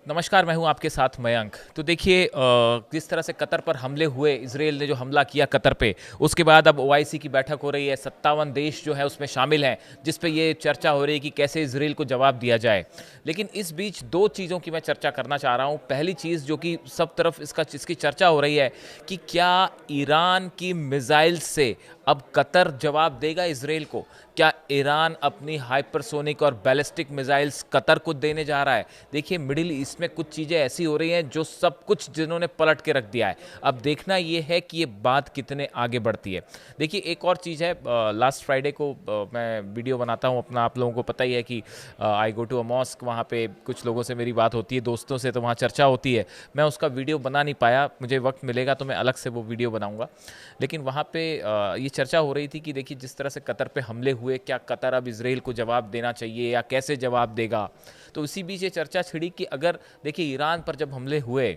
नमस्कार, मैं हूं आपके साथ मयंक। तो देखिए किस तरह से कतर पर हमले हुए, इसराइल ने जो हमला किया कतर पे, उसके बाद अब ओआईसी की बैठक हो रही है। 57 देश जो है उसमें शामिल हैं, जिस पे ये चर्चा हो रही है कि कैसे इसराइल को जवाब दिया जाए। लेकिन इस बीच दो चीज़ों की मैं चर्चा करना चाह रहा हूं। पहली चीज़ जो कि सब तरफ इसकी चर्चा हो रही है कि क्या ईरान की मिसाइल से अब कतर जवाब देगा इसराइल को। क्या ईरान अपनी हाइपरसोनिक और बैलिस्टिक मिसाइल्स कतर को देने जा रहा है। देखिए मिडिल ईस्ट में कुछ चीज़ें ऐसी हो रही हैं जो सब कुछ जिन्होंने पलट के रख दिया है। अब देखना ये है कि ये बात कितने आगे बढ़ती है। देखिए एक और चीज़ है, लास्ट फ्राइडे को मैं वीडियो बनाता हूँ अपना, आप लोगों को पता ही है कि आई गो टू अ मॉस्क, वहाँ पे कुछ लोगों से मेरी बात होती है, दोस्तों से, तो वहाँ चर्चा होती है। मैं उसका वीडियो बना नहीं पाया, मुझे वक्त मिलेगा तो मैं अलग से वो वीडियो बनाऊँगा। लेकिन वहाँ पे ये चर्चा हो रही थी कि देखिए जिस तरह से कतर पे हमले हुए, क्या कतर अब इसराइल को जवाब देना चाहिए या कैसे जवाब देगा। तो इसी बीच ये चर्चा छिड़ी कि अगर देखिए ईरान पर जब हमले हुए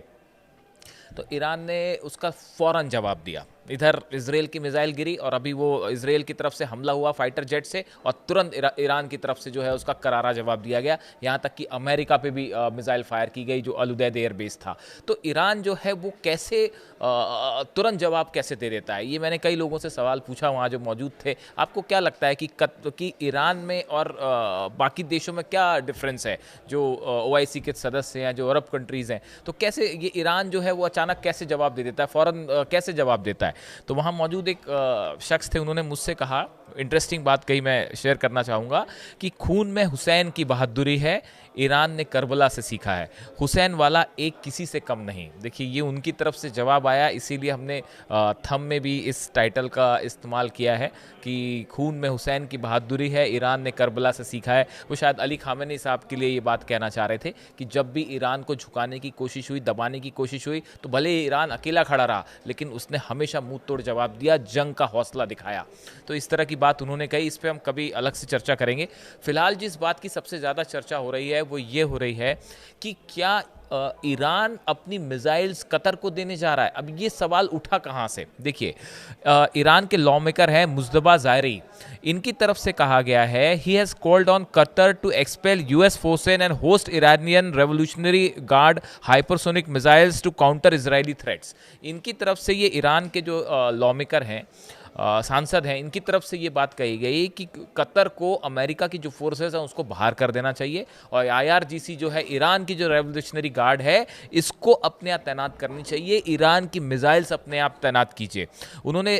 तो ईरान ने उसका फौरन जवाब दिया। इधर इसराइल की मिसाइल गिरी और अभी वो इसराइल की तरफ से हमला हुआ फाइटर जेट से, और तुरंत ईरान की तरफ से जो है उसका करारा जवाब दिया गया। यहाँ तक कि अमेरिका पे भी मिसाइल फायर की गई जो अल उदैद एयरबेस था। तो ईरान जो है वो कैसे तुरंत जवाब कैसे दे देता है, ये मैंने कई लोगों से सवाल पूछा वहाँ जो मौजूद थे। आपको क्या लगता है कि ईरान में और बाकी देशों में क्या डिफरेंस है, जो ओआईसी के सदस्य हैं, जो अरब कंट्रीज़ हैं, तो कैसे ये ईरान जो है वो अचानक कैसे जवाब दे देता है, फ़ौरन कैसे जवाब देता है। तो वहाँ मौजूद एक शख्स थे, उन्होंने मुझसे कहा, इंटरेस्टिंग बात कही, मैं शेयर करना चाहूँगा कि खून में हुसैन की बहादुरी है, ईरान ने करबला से सीखा है, हुसैन वाला एक किसी से कम नहीं। देखिए ये उनकी तरफ से जवाब आया, इसीलिए हमने थंब में भी इस टाइटल का इस्तेमाल किया है कि खून में हुसैन की बहादुरी है, ईरान ने करबला से सीखा है। वो शायद अली खामेनी साहब के लिए ये बात कहना चाह रहे थे कि जब भी ईरान को झुकाने की कोशिश हुई, दबाने की कोशिश हुई, तो भले ईरान अकेला खड़ा रहा लेकिन उसने हमेशा मुंह तोड़ जवाब दिया, जंग का हौसला दिखाया। तो इस तरह की बात उन्होंने कही, इस पर हम कभी अलग से चर्चा करेंगे। फिलहाल जिस बात की सबसे ज़्यादा चर्चा हो रही है वो ये हो रही है कि क्या ईरान अपनी मिसाइल्स कतर को देने जा रहा है। अब ये सवाल उठा कहाँ से, देखिए ईरान के लॉ मेकर हैं मुज्तबा ज़ायरी, इनकी तरफ से कहा गया है, he has called on Qatar to expel US forces and host Iranian revolutionary guard hypersonic missiles to counter Israeli threats. इनकी तरफ से ये ईरान के जो लॉ मेकर हैं, सांसद हैं, इनकी तरफ से ये बात कही गई कि कतर को अमेरिका की जो फोर्सेस हैं उसको बाहर कर देना चाहिए, और आईआरजीसी जो है, ईरान की जो रेवोल्यूशनरी गार्ड है, इसको अपने यहाँ तैनात करनी चाहिए, ईरान की मिसाइल्स अपने आप तैनात कीजिए। उन्होंने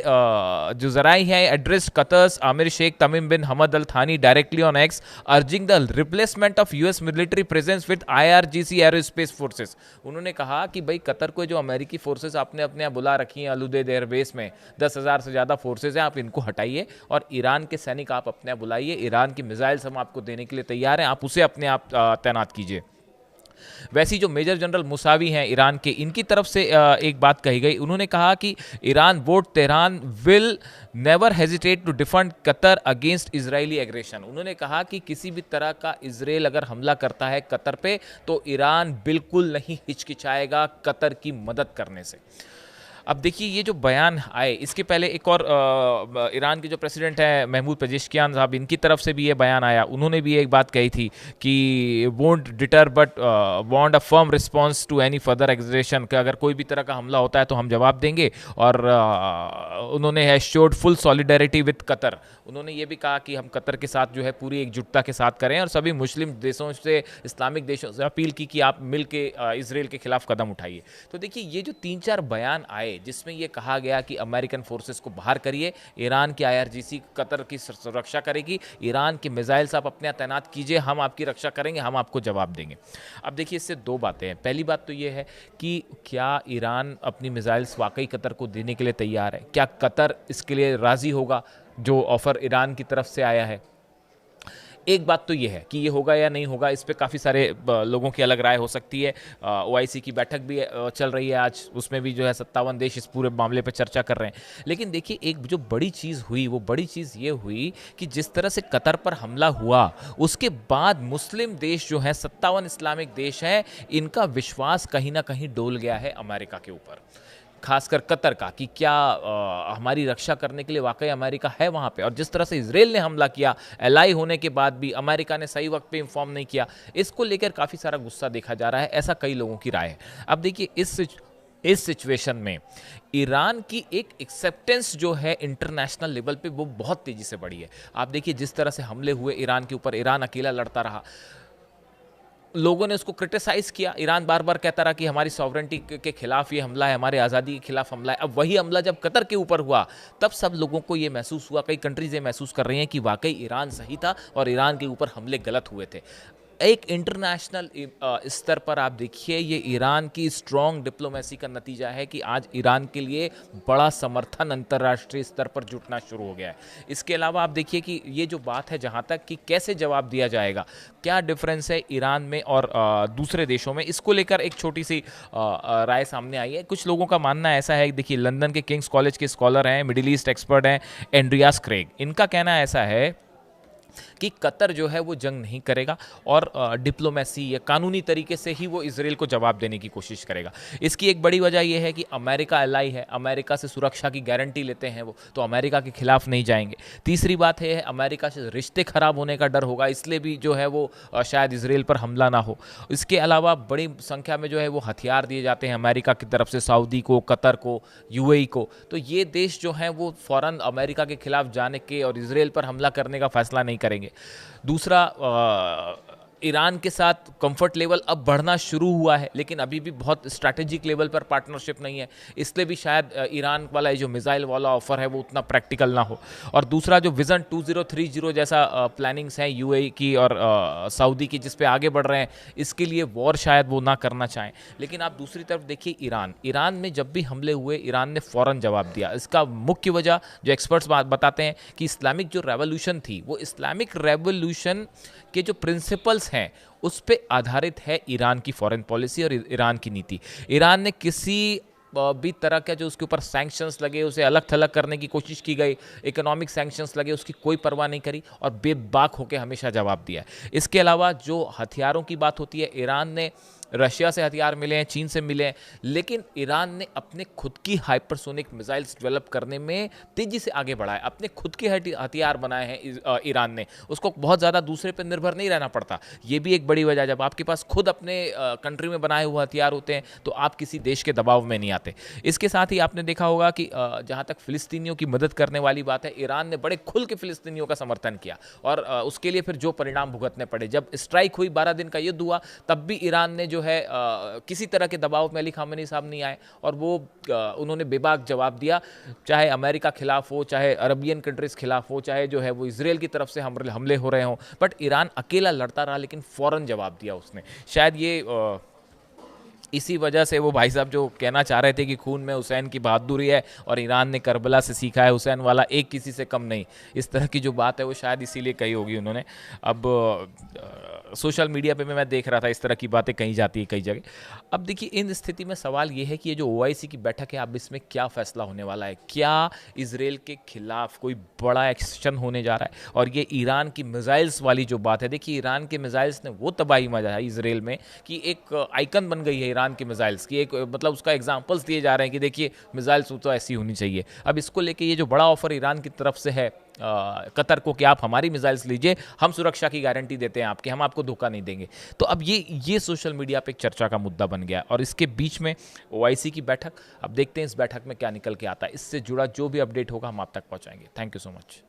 जो जराई हैं, एड्रेस कतर्स आमिर शेख तमीम बिन हमद अल थानी directly on x, urging the replacement of US military presence with IRGC aerospace forces. उन्होंने कहा कि भाई कतर को जो अमेरिकी फोर्सेस आपने अपने यहाँ बुला रखी हैं अल उदैद एयरबेस में, 10,000 से ज़्यादा फोर्सेज हैं, आप इनको हटाइए और ईरान के सैनिक आप अपने बुलाइए, ईरान की मिसाइल्स हम आपको देने के लिए तैयार हैं, आप उसे अपने आप तैनात कीजिए। वैसी जो मेजर जनरल मुसावी हैं ईरान के, इनकी तरफ से एक बात कही गई, उन्होंने कहा कि Iran vote Tehran will never hesitate to defend Qatar against Israeli aggression. उन्होंने कहा कि किसी भी तरह का इजराइल अगर हमला करता है कतर पे तो ईरान बिल्कुल नहीं हिचकिचाएगा कतर की मदद करने से। अब देखिए ये जो बयान आए, इसके पहले एक और ईरान के जो प्रेसिडेंट हैं महमूद पेजेश्कियान साहब, इनकी तरफ से भी ये बयान आया। उन्होंने भी एक बात कही थी कि won't deter but want a firm response to any further aggression, कि अगर कोई भी तरह का हमला होता है तो हम जवाब देंगे। और उन्होंने है showed full solidarity with Qatar. उन्होंने ये भी कहा कि हम कतर के साथ जो है पूरी एकजुटता के साथ करें, और सभी मुस्लिम देशों से, इस्लामिक देशों से अपील की कि आप मिल के इसराइल के खिलाफ कदम उठाइए। तो देखिए ये जो 3-4 बयान आए जिसमें यह कहा गया कि अमेरिकन फोर्सेस को बाहर करिए, ईरान की आईआरजीसी कतर की सुरक्षा करेगी, ईरान की मिसाइल्स आप अपने तैनात कीजिए, हम आपकी रक्षा करेंगे, हम आपको जवाब देंगे। अब देखिए इससे दो बातें हैं। पहली बात तो ये है कि क्या ईरान अपनी मिसाइल्स वाकई कतर को देने के लिए तैयार है, क्या कतर इसके लिए राजी होगा जो ऑफर ईरान की तरफ से आया है। एक बात तो ये है कि ये होगा या नहीं होगा, इस पे काफ़ी सारे लोगों की अलग राय हो सकती है। ओआईसी की बैठक भी चल रही है आज, उसमें भी जो है 57 देश इस पूरे मामले पे चर्चा कर रहे हैं। लेकिन देखिए एक जो बड़ी चीज़ हुई, वो बड़ी चीज़ ये हुई कि जिस तरह से कतर पर हमला हुआ उसके बाद मुस्लिम देश जो हैं, 57 इस्लामिक देश हैं, इनका विश्वास कहीं ना कहीं डोल गया है अमेरिका के ऊपर। खासकर कतर का, कि क्या हमारी रक्षा करने के लिए वाकई अमेरिका है वहाँ पे, और जिस तरह से इसराइल ने हमला किया एलाई होने के बाद भी अमेरिका ने सही वक्त पे इन्फॉर्म नहीं किया, इसको लेकर काफ़ी सारा गुस्सा देखा जा रहा है, ऐसा कई लोगों की राय है। अब देखिए इस सिचुएशन में ईरान की एक एक्सेप्टेंस जो है इंटरनेशनल लेवल पे वो बहुत तेजी से बढ़ी है। आप देखिए जिस तरह से हमले हुए ईरान के ऊपर, ईरान अकेला लड़ता रहा, लोगों ने उसको क्रिटिसाइज किया, ईरान बार बार कहता रहा कि हमारी सॉवरेंटी के खिलाफ ये हमला है, हमारे आज़ादी के खिलाफ हमला है। अब वही हमला जब कतर के ऊपर हुआ तब सब लोगों को ये महसूस हुआ, कई कंट्रीज ये महसूस कर रही हैं कि वाकई ईरान सही था और ईरान के ऊपर हमले गलत हुए थे। एक इंटरनेशनल स्तर पर आप देखिए ये ईरान की स्ट्रॉन्ग डिप्लोमेसी का नतीजा है कि आज ईरान के लिए बड़ा समर्थन अंतर्राष्ट्रीय स्तर पर जुटना शुरू हो गया है। इसके अलावा आप देखिए कि ये जो बात है जहाँ तक कि कैसे जवाब दिया जाएगा, क्या डिफरेंस है ईरान में और दूसरे देशों में, इसको लेकर एक छोटी सी राय सामने आई है। कुछ लोगों का मानना ऐसा है, देखिए लंदन के किंग्स कॉलेज के स्कॉलर हैं, मिडिल ईस्ट एक्सपर्ट हैं एंड्रियास क्रेग, इनका कहना ऐसा है कि कतर जो है वो जंग नहीं करेगा और डिप्लोमेसी या कानूनी तरीके से ही वो इसराइल को जवाब देने की कोशिश करेगा। इसकी एक बड़ी वजह यह है कि अमेरिका एलाई है, अमेरिका से सुरक्षा की गारंटी लेते हैं वो, तो अमेरिका के खिलाफ नहीं जाएंगे। तीसरी बात है अमेरिका से रिश्ते खराब होने का डर होगा, इसलिए भी जो है वो शायद इसराइल पर हमला ना हो। इसके अलावा बड़ी संख्या में जो है वो हथियार दिए जाते हैं अमेरिका की तरफ से सऊदी को, कतर को, यूएई को, तो ये देश जो हैं वो फ़ौरन अमेरिका के खिलाफ जाने के और इसराइल पर हमला करने का फैसला नहीं करेंगे। दूसरा, ईरान के साथ कंफर्ट लेवल अब बढ़ना शुरू हुआ है, लेकिन अभी भी बहुत स्ट्रैटेजिक लेवल पर पार्टनरशिप नहीं है, इसलिए भी शायद ईरान वाला जो मिसाइल वाला ऑफर है वो उतना प्रैक्टिकल ना हो। और दूसरा जो विजन 2030 जैसा प्लानिंग्स हैं यूएई की और सऊदी की, जिस पे आगे बढ़ रहे हैं, इसके लिए वॉर शायद वो ना करना चाहें। लेकिन आप दूसरी तरफ देखिए ईरान में जब भी हमले हुए ईरान ने फ़ौरन जवाब दिया। इसका मुख्य वजह जो एक्सपर्ट्स बताते हैं कि इस्लामिक जो रेवोल्यूशन थी, वो इस्लामिक रेवोल्यूशन के जो प्रिंसिपल्स हैं उस पे आधारित है ईरान की फॉरेन पॉलिसी और ईरान की नीति। ईरान ने किसी भी तरह का जो उसके ऊपर सैंक्शंस लगे उसे अलग थलग करने की कोशिश की गई, इकोनॉमिक सैंक्शंस लगे उसकी कोई परवाह नहीं करी और बेबाक होकर हमेशा जवाब दिया। इसके अलावा जो हथियारों की बात होती है, ईरान ने रशिया से हथियार मिले हैं, चीन से मिले हैं, लेकिन ईरान ने अपने खुद की हाइपरसोनिक मिसाइल्स डेवलप करने में तेजी से आगे बढ़ा है। अपने खुद के हथियार बनाए हैं ईरान ने, उसको बहुत ज़्यादा दूसरे पर निर्भर नहीं रहना पड़ता। ये भी एक बड़ी वजह, जब आपके पास खुद अपने कंट्री में बनाए हुए हथियार होते हैं तो आप किसी देश के दबाव में नहीं आते। इसके साथ ही आपने देखा होगा कि जहाँ तक फिलिस्तीनियों की मदद करने वाली बात है, ईरान ने बड़े खुल के फिलिस्तीनियों का समर्थन किया और उसके लिए फिर जो परिणाम भुगतने पड़े, जब स्ट्राइक हुई, 12 दिन का युद्ध हुआ, तब भी ईरान ने जो है किसी तरह के दबाव में अली खामेनी साहब नहीं आए और वो उन्होंने बेबाक जवाब दिया, चाहे अमेरिका खिलाफ हो, चाहे अरबियन कंट्रीज खिलाफ हो, चाहे जो है वो इसराइल की तरफ से हमले हो रहे हों, बट ईरान अकेला लड़ता रहा लेकिन फौरन जवाब दिया उसने। शायद ये इसी वजह से वो भाई साहब जो कहना चाह रहे थे कि खून में हुसैन की बहादुरी है और ईरान ने करबला से सीखा है, हुसैन वाला एक किसी से कम नहीं, इस तरह की जो बात है वो शायद इसीलिए कही होगी उन्होंने। अब सोशल मीडिया पे मैं देख रहा था इस तरह की बातें कही जाती है कई जगह। अब देखिए इन स्थिति में सवाल ये है कि ये जो OIC की बैठक है, अब इसमें क्या फैसला होने वाला है, क्या इसराइल के खिलाफ कोई बड़ा एक्शन होने जा रहा है? और ये ईरान की मिसाइल्स वाली जो बात है, देखिए ईरान के मिसाइल्स ने वो तबाही मचाई इसराइल में कि एक आइकन बन गई है ईरान की मिसाइल्स की, एक मतलब उसका एग्जांपल्स दिए जा रहे हैं कि देखिए मिसाइल्स तो ऐसी होनी चाहिए। अब इसको लेके ये जो बड़ा ऑफर ईरान की तरफ से है कतर को कि आप हमारी मिसाइल्स लीजिए, हम सुरक्षा की गारंटी देते हैं आपकी, हम आपको धोखा नहीं देंगे, तो अब ये सोशल मीडिया पे एक चर्चा का मुद्दा बन गया। और इसके बीच में OIC की बैठक, अब देखते हैं इस बैठक में क्या निकल के आता है। इससे जुड़ा जो भी अपडेट होगा हम आप तक पहुंचाएंगे। Thank you so much.